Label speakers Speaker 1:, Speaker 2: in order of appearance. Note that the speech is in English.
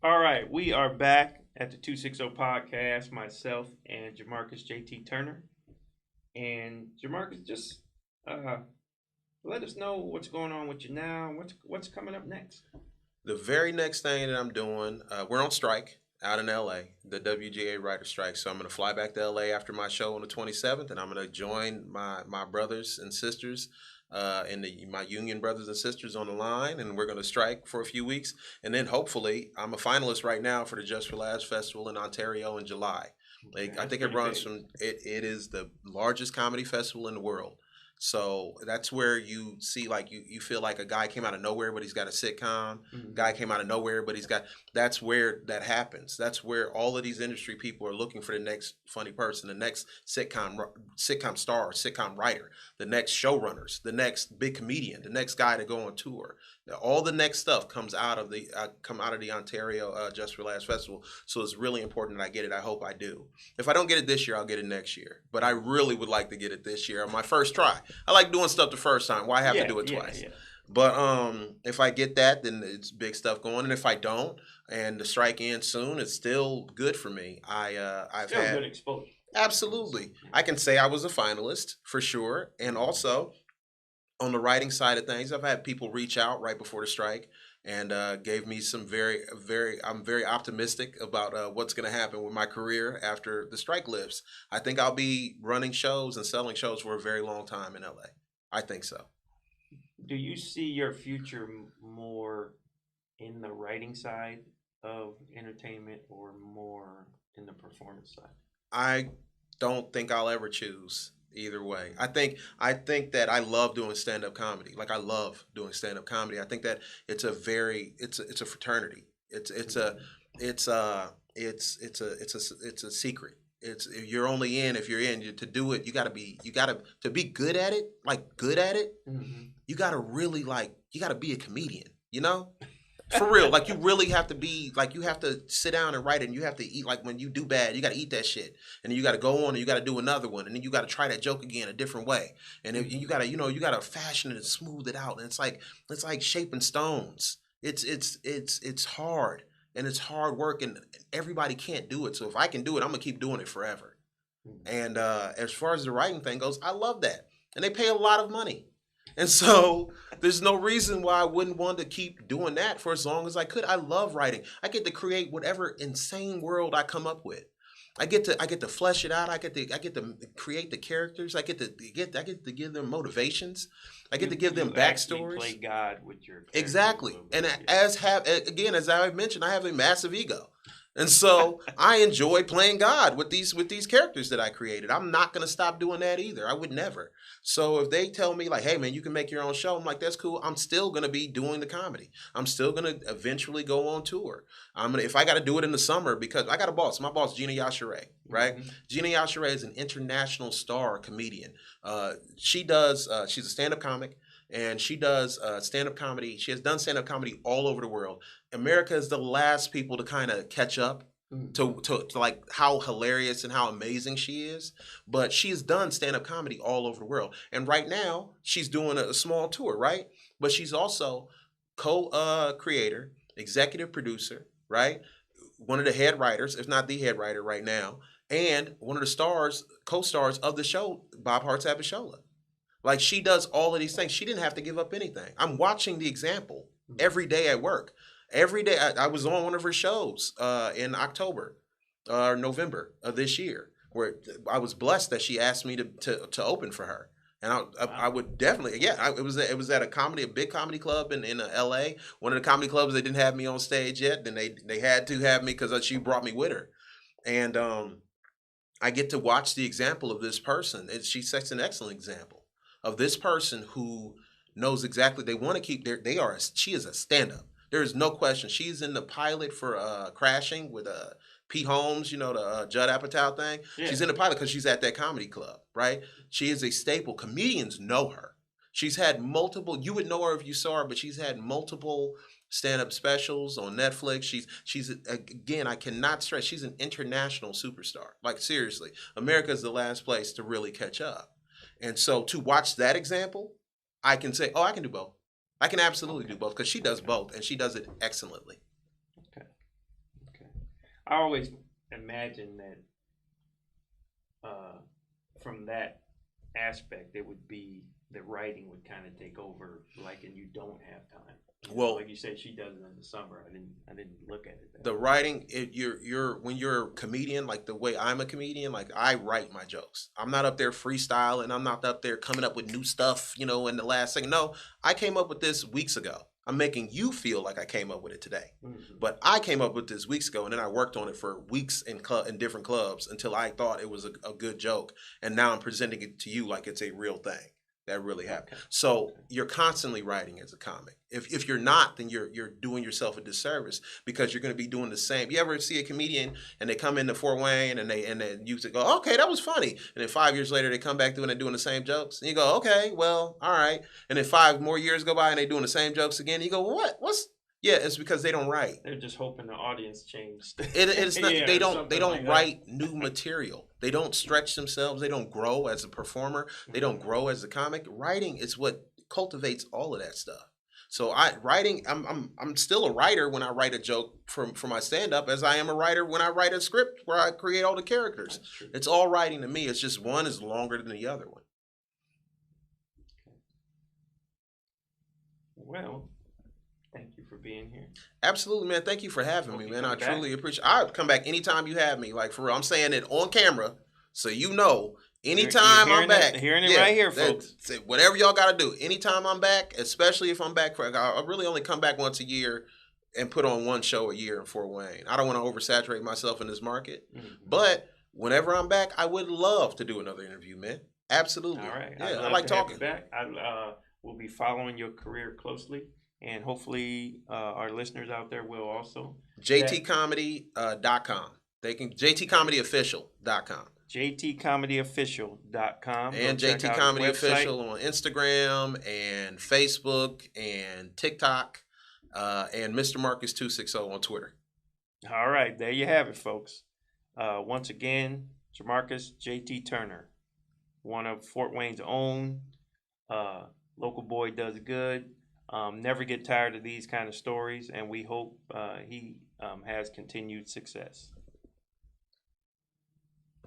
Speaker 1: All right, we are back at the 260 podcast, myself and Jamarcus JT Turner. And Jamarcus, just uh, let us know what's going on with you now. What's coming up next?
Speaker 2: The very next thing that I'm doing, we're on strike out in LA, the WGA writer strike. So I'm going to fly back to LA after my show on the 27th, and I'm going to join my brothers and sisters my union brothers and sisters on the line, and we're going to strike for a few weeks. And then hopefully, I'm a finalist right now for the Just for Laughs Festival in Ontario in July.
Speaker 1: Okay,
Speaker 2: Like I
Speaker 1: that's
Speaker 2: think it
Speaker 1: pretty
Speaker 2: runs
Speaker 1: big.
Speaker 2: from it is the largest comedy festival in the world. So that's where you see like you feel like a guy came out of nowhere, but he's got a sitcom. Guy
Speaker 1: Hmm.
Speaker 2: came out of nowhere, but he's got. That's where that happens. That's where all of these industry people are looking for the next funny person, the next sitcom star, sitcom writer, the next showrunners, the next big comedian, the next guy to go on tour. All the next stuff comes out of the Ontario Just for Laughs Festival. So it's really important that I get it. I hope I do. If I don't get it this year, I'll get it next year. But I really would like to get it this year on my first try. I like doing stuff the first time. Why have to
Speaker 1: Yeah,
Speaker 2: do it
Speaker 1: yeah,
Speaker 2: twice?
Speaker 1: yeah.
Speaker 2: But if I get that, then it's big stuff going. And if I don't, and the strike ends soon, it's still good for me. I've
Speaker 1: Still
Speaker 2: had
Speaker 1: good exposure.
Speaker 2: absolutely. I can say I was a finalist for sure, and also on the writing side of things, I've had people reach out right before the strike and gave me some I'm very optimistic about what's going to happen with my career after the strike lifts. I think I'll be running shows and selling shows for a very long time in LA. I think so.
Speaker 1: Do you see your future more in the writing side of entertainment or more in the performance side?
Speaker 2: I don't think I'll ever choose either way. I think that I love doing stand up comedy. Like I love doing stand up comedy. I think that it's a fraternity. It's a
Speaker 1: Mhm.
Speaker 2: it's a secret. It's you're only in if you're in. To do it, you gotta to be good at it. Like good at it,
Speaker 1: Mhm.
Speaker 2: you gotta really you gotta be a comedian. You know, for real, like you really have to be like you have to sit down and write it and you have to eat like when you do bad, you gotta eat that shit. And then you gotta go on and you gotta do another one. And then you gotta try that joke again a different way. And then you
Speaker 1: Mhm.
Speaker 2: gotta, you gotta fashion it and smooth it out. And it's like shaping stones. It's hard. And it's hard work and everybody can't do it. So if I can do it, I'm gonna keep doing it forever.
Speaker 1: Mhm.
Speaker 2: And as far as the writing thing goes, I love that. And they pay a lot of money. And so there's no reason why I wouldn't want to keep doing that for as long as I could. I love writing. I get to create whatever insane world I come up with. I get to flesh it out. I get to create the characters. I get to give them motivations. I get to give them
Speaker 1: You actually play
Speaker 2: backstories.
Speaker 1: God with your characters a
Speaker 2: Exactly.
Speaker 1: little
Speaker 2: And
Speaker 1: bit. Yeah.
Speaker 2: as I mentioned, I have a massive ego. And so I enjoy playing God with these characters that I created. I'm not gonna stop doing that either. I would never. So if they tell me like, hey man, you can make your own show, I'm like, that's cool. I'm still gonna be doing the comedy. I'm still gonna eventually go on tour. I'm gonna if I gotta do it in the summer because I got a boss. My boss, Gina Yashere, right?
Speaker 1: Hmm.
Speaker 2: Gina Yashere is an international star comedian. She's a stand-up comic and she does stand-up comedy. She has done stand-up comedy all over the world. America is the last people to kind of catch up
Speaker 1: Hmm.
Speaker 2: to like how hilarious and how amazing she is. But she has done stand-up comedy all over the world. And right now, she's doing a small tour, right? But she's also co-creator, executive producer, right? One of the head writers, if not the head writer right now, and one of the stars, co-stars of the show, Bob Hart's Abishola. Like she does all of these things. She didn't have to give up anything. I'm watching the example every day at work. Every day I was on one of her shows in October or November of this year, where I was blessed that she asked me to open for her. And I
Speaker 1: Wow.
Speaker 2: would definitely it was at a big comedy club in L.A. One of the comedy clubs they didn't have me on stage yet. Then they had to have me because she brought me with her. And I get to watch the example of this person. She sets an excellent example of this person who knows exactly they want to keep their they are she is a stand up. There is no question. She's in the pilot for Crashing with Pete Holmes, the Judd Apatow thing.
Speaker 1: Yeah.
Speaker 2: She's in the pilot because she's at that comedy club, right? She is a staple. Comedians know her. She's had multiple. You would know her if you saw her, but she's had multiple stand-up specials on Netflix. She's again, I cannot stress, she's an international superstar. Like seriously, America is the last place to really catch up. And so to watch that example, I can say, oh, I can do both. I can absolutely
Speaker 1: Okay.
Speaker 2: do both because she does
Speaker 1: Okay.
Speaker 2: both and she does it excellently.
Speaker 1: Okay. I always imagine that from that aspect, it would be the writing would kind of take over, like, and you don't have time.
Speaker 2: Well,
Speaker 1: like you said, she does it in the summer. I didn't look at it.
Speaker 2: the writing, you're when you're a comedian, like the way I'm a comedian, like I write my jokes. I'm not up there freestyling. I'm not up there coming up with new stuff, in the last second. No, I came up with this weeks ago. I'm making you feel like I came up with it today, but I came up with this weeks ago, and then I worked on it for weeks in different clubs until I thought it was a good joke, and now I'm presenting it to you like it's a real thing that really happened.
Speaker 1: Okay.
Speaker 2: So you're constantly writing as a comic. If you're not, then you're doing yourself a disservice because you're going to be doing the same. You ever see a comedian and they come into Fort Wayne and then you go, okay, that was funny, and then 5 years later they come back doing the same jokes, and you go, okay, well, all right, and then 5 more years go by and they doing the same jokes again. And you go, what's yeah, it's because they don't write.
Speaker 1: They're just hoping the audience changed.
Speaker 2: It's not.
Speaker 1: Yeah,
Speaker 2: they don't
Speaker 1: like
Speaker 2: write new material. They don't stretch themselves. They don't grow as a performer. They don't grow as a comic. Writing is what cultivates all of that stuff. So I'm still a writer when I write a joke for my stand up, as I am a writer when I write a script where I create all the characters. It's all writing to me. It's just one is longer than the other one.
Speaker 1: Well, thank you for being here.
Speaker 2: Absolutely, man. Thank you for having me, man. I truly appreciate. I'll come back anytime you have me. Like, for real, I'm saying it on camera, so anytime I'm back.
Speaker 1: Hearing it right here, folks.
Speaker 2: Whatever y'all got to do. Anytime I'm back, especially if I'm back I really only come back once a year and put on one show a year in Fort Wayne. I don't want to oversaturate myself in this market, but whenever I'm back, I would love to do another interview, man. Absolutely.
Speaker 1: All right.
Speaker 2: Yeah, I like talking.
Speaker 1: Back. We'll be following your career closely. And hopefully our listeners out there will also.
Speaker 2: JTcomedy.com. They can JTcomedyofficial.com.
Speaker 1: JTcomedyofficial.com.
Speaker 2: And JT Comedy Official on Instagram and Facebook and TikTok. And Mr. Marcus 260 on Twitter.
Speaker 1: All right. There you have it, folks. Once again, Jamarcus JT Turner, one of Fort Wayne's own. Local boy does good. Never get tired of these kind of stories, and we hope he has continued success.